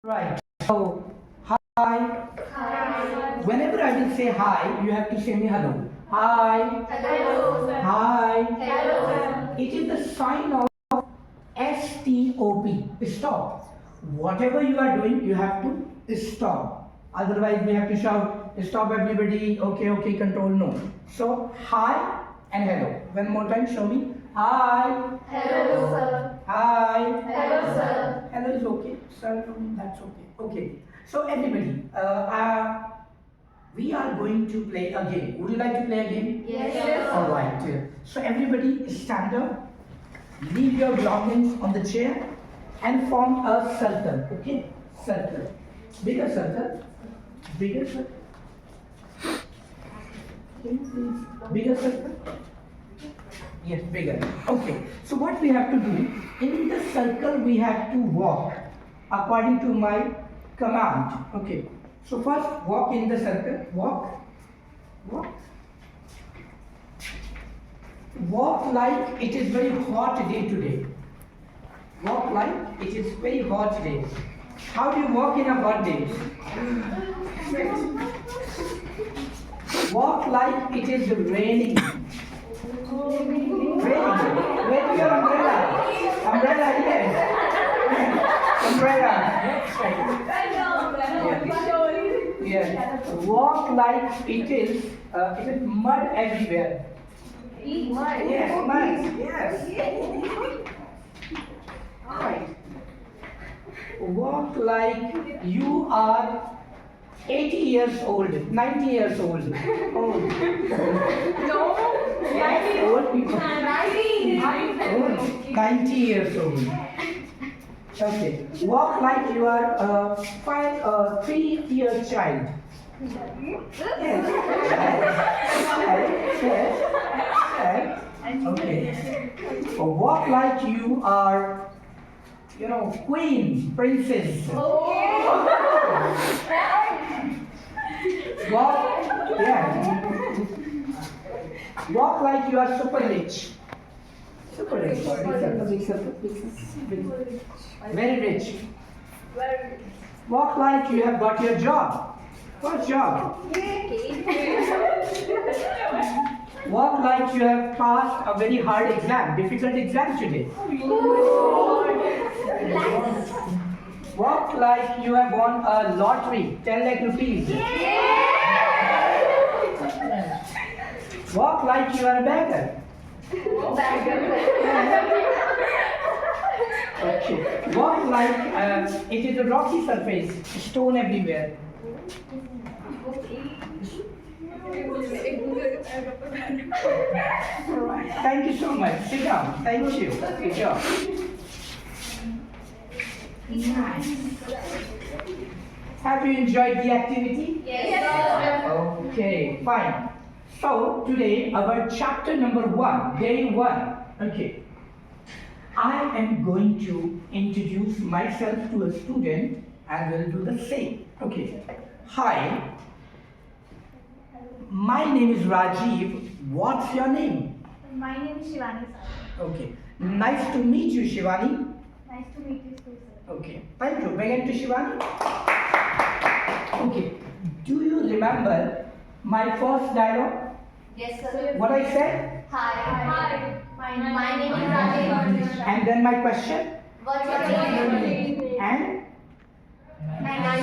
Right. So, hi. Hi. Whenever I will say hi, you have to say me hello. Hi. Hello, sir. Hi. Hello, sir. It is the sign of STOP. Stop. Whatever you are doing, you have to stop. Otherwise, we have to shout, stop everybody, okay, okay, control, no. So, hi and hello. One more time, show me. Hi. Hello, sir. Hi. Hello, sir. Hello is okay. Sir, that's okay. Okay. So everybody, we are going to play a game. Would you like to play a game? Yes, sir. All right. So everybody, stand up. Leave your belongings on the chair and form a circle. Okay? Circle. Bigger circle. Bigger circle. Bigger circle. Yes, bigger. Okay. So what we have to do, in the circle we have to walk according to my command. Okay. So first walk in the circle. Walk. Walk. Walk like it is very hot day today. Walk like it is very hot day. How do you walk in a hot day? Walk like it is raining. Raining. Where is your umbrella? Umbrella, yes. Umbrella. Yes. Walk like it is mud everywhere. Yes, mud. Yes. Right. Walk like you are 80 years old, 90 years old. Old. Yes, old people. Old. 90 years old. Okay. Walk like you are a 3-year child. Yes. Yes. Okay. Walk like you are, queen, princess. Walk, yeah. Walk like you are super rich. Super rich. Very rich. Walk like you have got your job. What job? Walk like you have passed a very hard exam, difficult exam today. Walk like you have won a lottery, 10 lakh rupees. Walk like you are a beggar. Okay. Walk like it is a rocky surface, stone everywhere. Alright. Thank you so much. Sit down. Thank you. Good job. Nice. Have you enjoyed the activity? Yes, sir. Okay, fine. So today our chapter number 1, day 1. Okay. I am going to introduce myself to a student and will do the same. Okay. Hi. My name is Rajiv. What's your name? My name is Shivani, sir. Okay. Nice to meet you, Shivani. Nice to meet you too, sir. Okay. Thank you. Begin to Shivani. Okay. Do you remember my first dialogue? Yes, sir. What I said? Hi. My name is Rajiv. And then my question? What's your name? And? Nice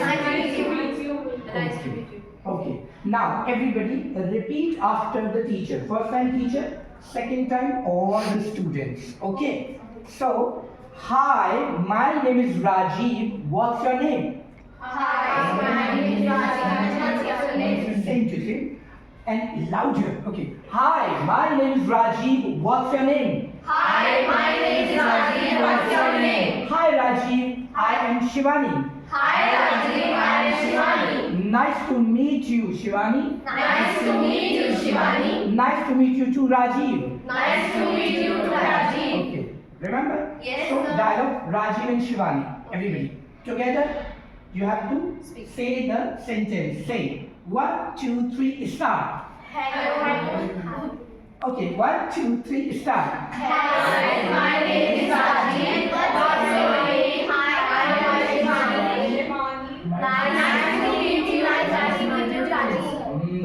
to meet you. Nice to meet you. Okay. Now everybody repeat after the teacher. First time teacher, second time all the students. Okay. So, hi, my name is Rajiv. What's your name? Hi, my name is Rajiv. What's your name? Same to same. And louder. Okay. Hi, my name is Rajiv. What's your name? Hi, my name is Rajiv. What's your name? Hi Rajiv, I am Shivani. Hi, Rajiv. I am Shivani. Nice to meet you, Shivani. Nice to meet you, Shivani. Nice to meet you too, Rajiv. Nice to meet you, Rajiv. Okay. Remember? Yes, So sir. dialogue Rajiv and Shivani. Everybody. Together, you have to say the sentence. Say 1, 2, 3, start. Hello. Okay, 1, 2, 3, start. Hi, my name is Rajiv. What's your name? Hi, I am Shivani.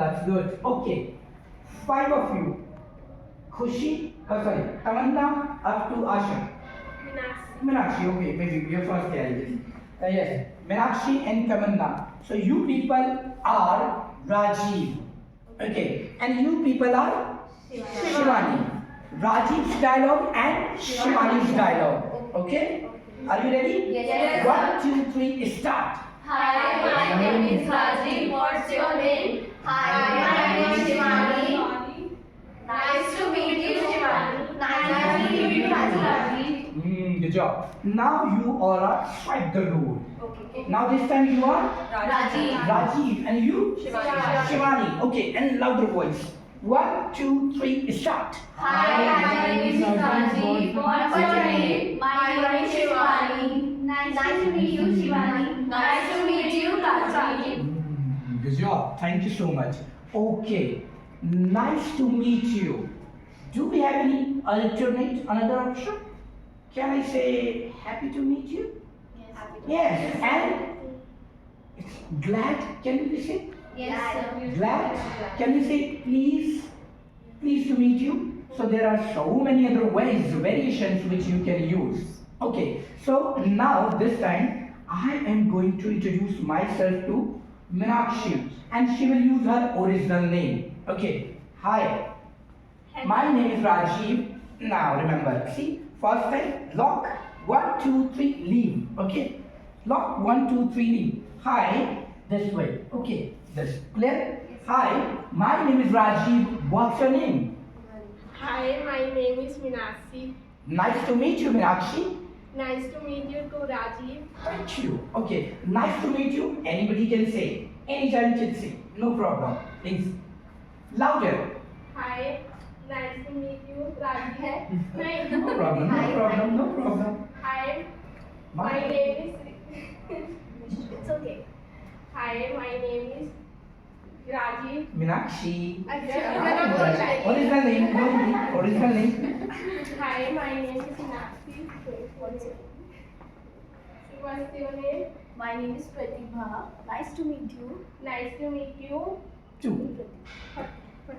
That's good. Okay. 5 of you. Khushi, Tamanna up to Asha. Meenakshi, okay, maybe your first guy, yes. Yes, Meenakshi and Tamanna. So you people are Rajiv. Okay, and you people are Shivani. Rajiv's dialogue and Shivani's dialogue. Okay? Are you ready? Yes. 1, 2, 3, start. Hi, my name is Rajiv. What's your name? Hi, my name is Shivani. Nice to meet you, Shivani. Nice to meet you, Rajiv. Good job. Now you all are strike the road. Okay. Now this time you are Rajiv. Rajiv and you Shivani. Shivani. Okay, and louder voice. 1, 2, 3, start. Hi, my name is Rajiv. What's your name? My name is Shivani. Nice to meet you, Shivani. Nice to meet you, Rajiv. Good job. Thank you so much. Okay. Nice to meet you. Do we have any alternate, another option? Can I say happy to meet you? Yes. And glad, can we say? Yes, sir. Glad? Can we say pleased to meet you? So there are so many other ways, variations which you can use. Okay, so now this time I am going to introduce myself to Meenakshi and she will use her original name. Okay, hi, my name is Rajiv. Now remember, see, first time lock 1, 2, 3, leave. Okay, lock 1, 2, 3, leave. Hi, this way. Okay, this clear? Hi, my name is Rajiv. What's your name? Hi, my name is Meenakshi. Nice to meet you, Meenakshi. Nice to meet you too, Rajiv. Thank you. Okay, nice to meet you. Anybody can say. Anytime can say. No problem. Please. Louder. Hi, nice to meet you, Rajiv. No problem, no problem, no problem. Hi, my name is. It's okay. Hi, my name is Rajiv. Meenakshi. Hi, Original name, no need. Original name. my name is Meenakshi. What's your name? My name is Pratibha. Nice to meet you. Nice to meet you. 2.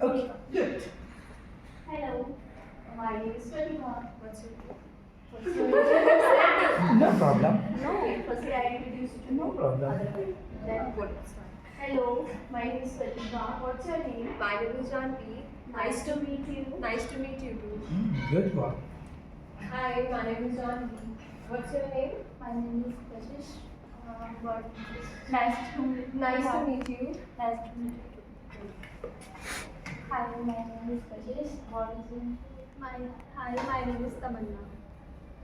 Okay, good. Hello. My name is Pratibha. What's your name? No problem. No, firstly I introduced you. No problem. Then good. Hello, my name is Pratibha. What's your name? My name is Janvi. Nice to meet you. Nice to meet you too. Good one. Hi, my name is Janvi. What's your name? My name is Kashish. Nice to meet you. Nice to meet you. Nice to meet you. Hi, my name is Kashish. What is your name? Hi, my name is Tamanna.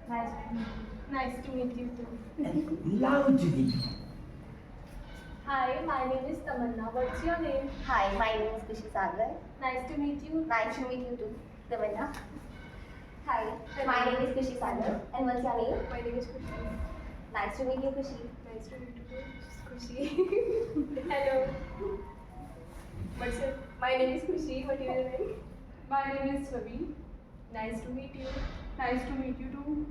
Nice to meet you. Nice to meet you too. And loudly. Hi, my name is Tamanna. What's your name? Hi, my name is Kushi Sagar. Nice to meet you. Nice to meet you too, Tamanna. Hi, my name is Kushi Sagar. And what's your name? My name is Kushi. Nice to meet you, Kushi. Nice to meet you too. Kushi. Hello. My name is Kushi. What is your name? My name is Ravi. Nice to meet you. Nice to meet you too.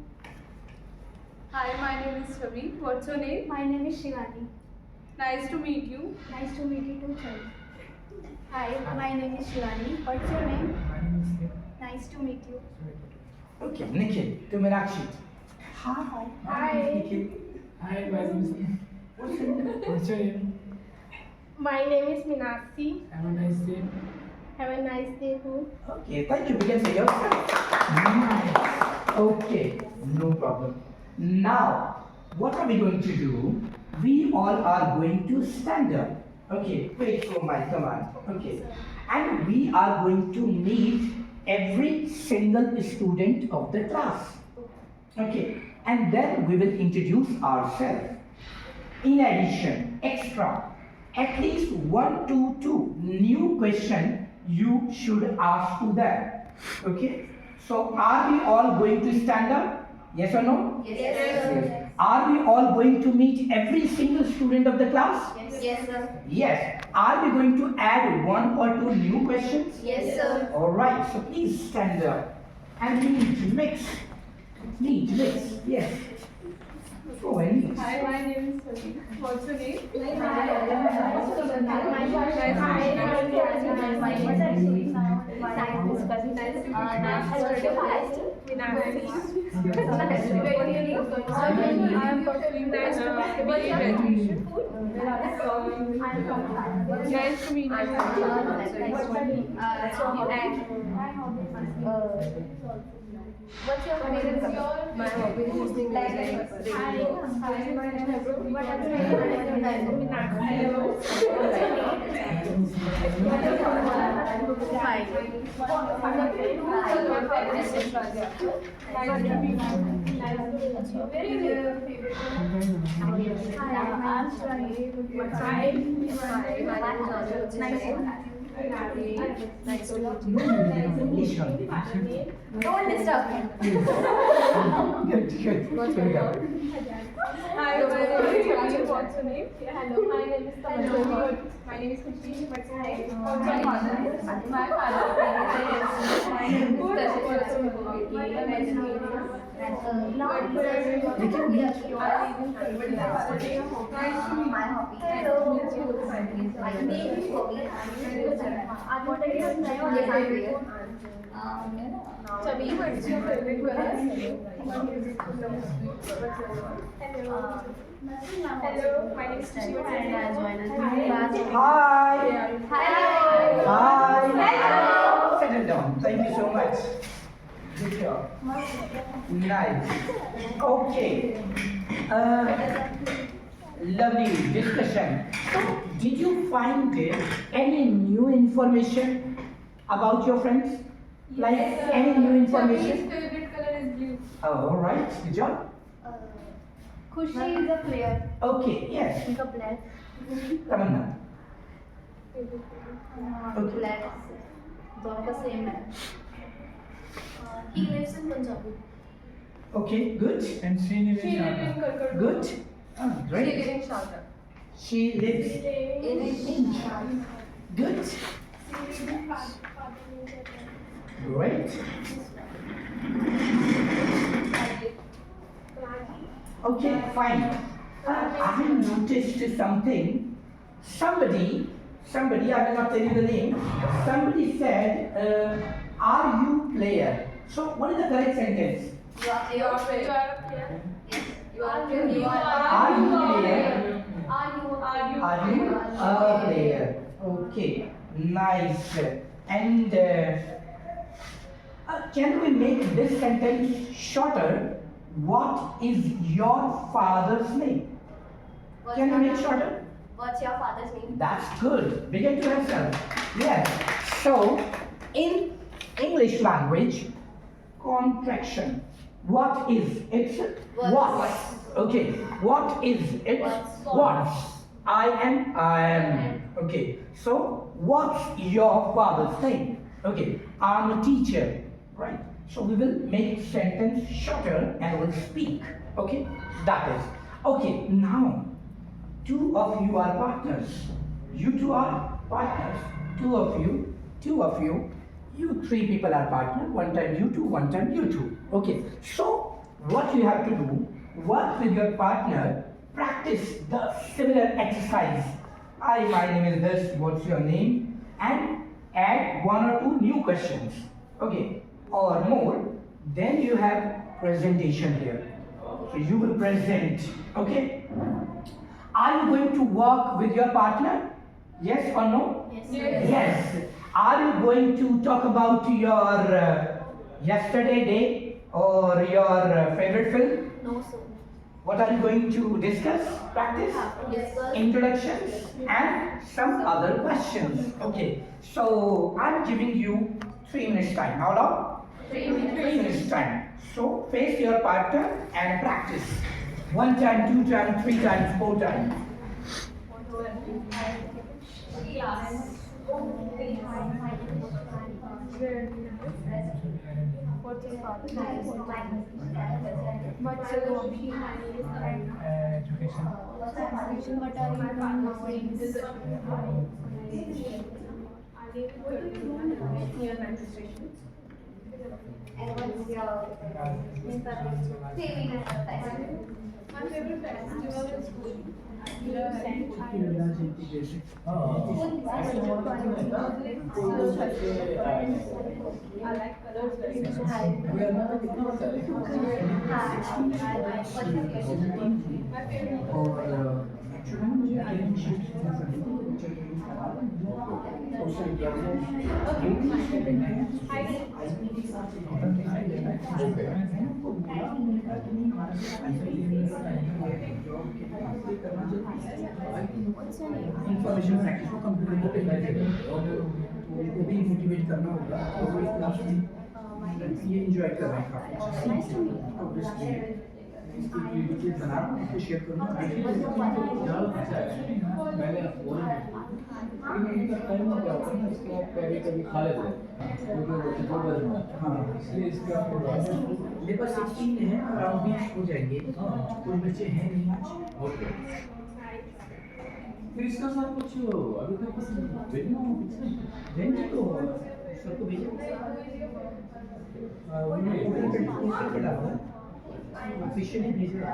Hi, my name is Ravi. What's your name? My name is Shivani. Nice to meet you. Nice to meet you too, sir. Hi, my name is Shivani. What's your name? Nice to meet you. Okay, Nikhil to Meenakshi. Hi. Hi. Nikhil. Hi, my name is. What's your name? What's your name? My name is Meenakshi. Have a nice day. Have a nice day too. Okay, thank you. We can say yourself. Nice. Okay, no problem. Now, what are we going to do? We all are going to stand up. Okay, wait for my command. Okay, and we are going to meet every single student of the class. Okay, and then we will introduce ourselves. In addition, extra, at least 1 to 2 new question you should ask to them. Okay, so are we all going to stand up? Yes or no? Yes, Are we all going to meet every single student of the class? Yes, sir. Yes. Are we going to add 1 or 2 new questions? Yes, sir. Alright, so please stand up. And please mix. Please mix. Yes. Go and mix. Hi, my name is Ravi. What's your name? Nice to meet you. What's your favorite color? My hobby is listening music. Nice to meet No, English only. Don't disturb me. Good. Very good. Hi, what's your name? Hello, my name is Tamanna. My name is Kushi. What's your name? My father. My hobby. Chavi, what's your favorite color? Hello, my name is Kushi. What's your name? Hi. Hello. Hi. Settle down. Thank you so much. Good job. Nice. Okay. Lovely discussion. So, did you find any new information about your friends? Like any new information? Chavi's favorite color is blue. Oh, all right. Good job. Kushi is a player. Okay. Yes. He's a player. Tamanna. Player. दोनों का same है. He lives in Punjab. Okay. Good. And Srinivas She lives in Sharma. Kolkata. Good. Oh, She great. lives in Sharjah. She lives In good. Great. Okay, fine. I noticed something. Somebody, I will not tell you the name. Somebody said, "Are you player?" So, what is the correct sentence? you are You are You fair. are a player. You are Are you player? Are you Are you a player? Okay, nice. And can we make this sentence shorter? What is your father's name? Can we make shorter? What's your father's name? That's good. Begin to yourself. Yes. So, in English language, contraction. What is it? What? Okay. What is it? What? I am. Okay. So, what's your father's name? Okay. I'm a teacher. Right. So we will make sentence shorter and we'll speak. Okay. That is. Okay. Now, two of you are partners. You two are partners. Two of you. You three people are partners. One time you two, one time you two. Okay. So what you have to do, work with your partner, practice the similar exercise. Hi, my name is this, what's your name? And add one or two new questions. Okay. Or more. Then you have presentation here. So you will present. Okay. Are you going to work with your partner? Yes or no? Yes. Are you going to talk about your yesterday day or your favorite film? No, sir. What are you going to discuss? Practice? Yes, sir. Introductions and some other questions. Okay. So I'm giving you 3 minutes time. How long? 3 minutes time. So face your partner and practice. 1 time, 2 times, 3 times, 4 times. What's your father's name? What's your hobby? Education. What are you doing? And what's your favorite My favorite festival is school. I like colors very much. Hi. Information practice को computer को करना चाहिए उनको भी motivate करना होगा और वो इस क्लास में ये एंजॉय कर रहे हैं काफी ऑब्वियसली इसकी वीडियो बना उसको शेयर करूँगा मैंने इसके बाद कभी कभी खा लेते हैं क्योंकि वो दो बजे में हाँ इसलिए इसके बाद मेरे पास 16 है अराउंड 20 हो जाएंगे कोई बच्चे हैं नहीं आज ओके फिर इसका साथ कुछ अभी तक कुछ भेजना देंगे तो सर को भेजें ऑफिशियली भेजा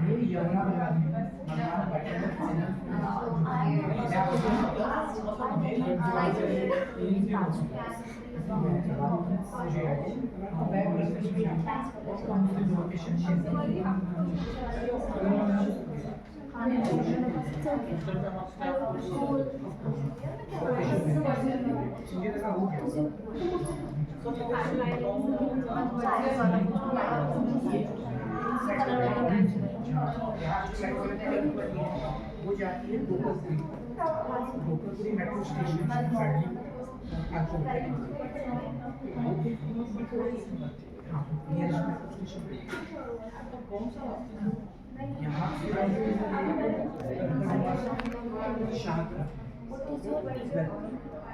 ये यमुना वो जाती है गोपालपुरी मेट्रो स्टेशन यहाँ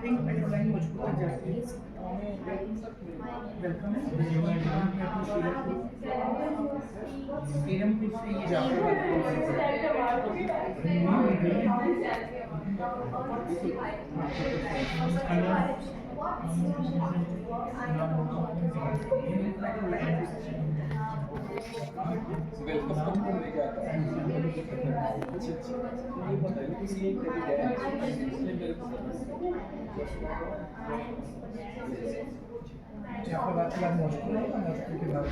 पिंक मेट्रो लाइन मुझको तक जाती है वेलकम सीरमपुर से ये जाते यहाँ बात के बाद मॉस्को है मॉस्को के बाद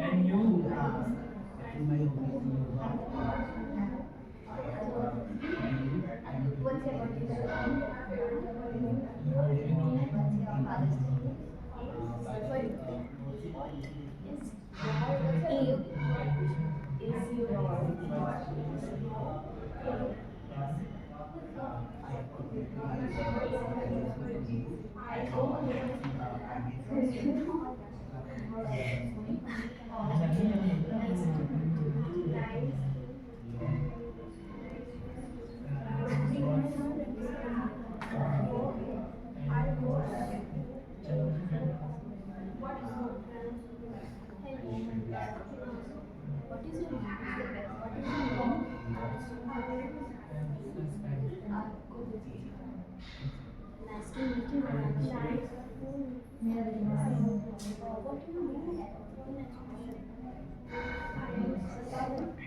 And you What is your name? What is your name? Nice to meet you. What do you mean?